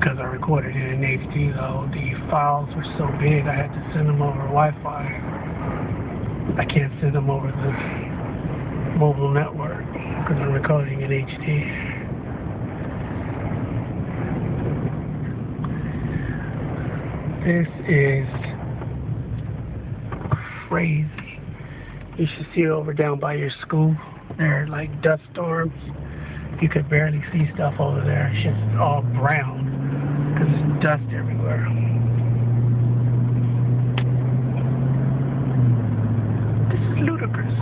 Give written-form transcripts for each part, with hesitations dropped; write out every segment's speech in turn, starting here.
because I recorded it in HD, though. The files were so big I had to send them over Wi-Fi. I can't send them over the mobile network because I'm recording in HD. This is crazy. You should see it over down by your school. There are like dust storms. You could barely see stuff over there. It's just all brown because there's dust everywhere. This is ludicrous.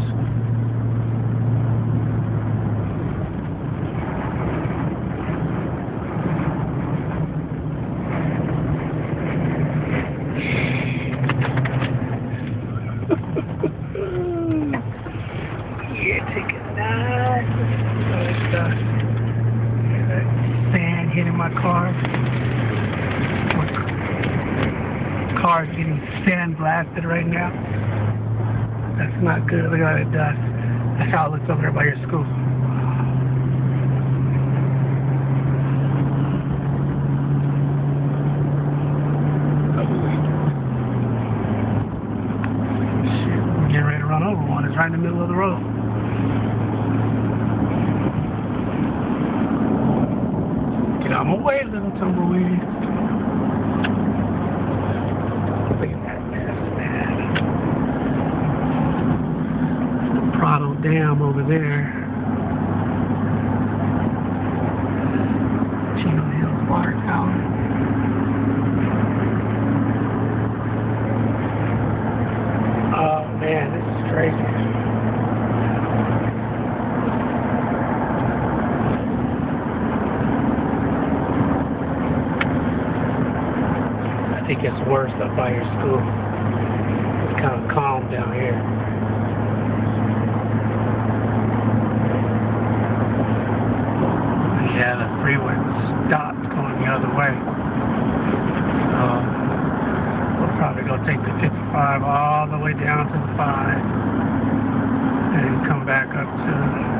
Yeah, take a nice that sand hitting my car. My car's getting sand blasted right now. That's not good. Look at all that dust. That's how it looks over there by your school. Shit, we're getting ready to run over one. It's right in the middle of the road. Get out of my way, little tumbleweed. Look at that mess, man. The Prado Dam over there. Chino water tower. Oh man, this is crazy. I think it's worse up by your school. It's kind of calm down here. Yeah, the freeway stopped going the other way. So we'll probably go take the 55 all the way down to the 5 and come back up to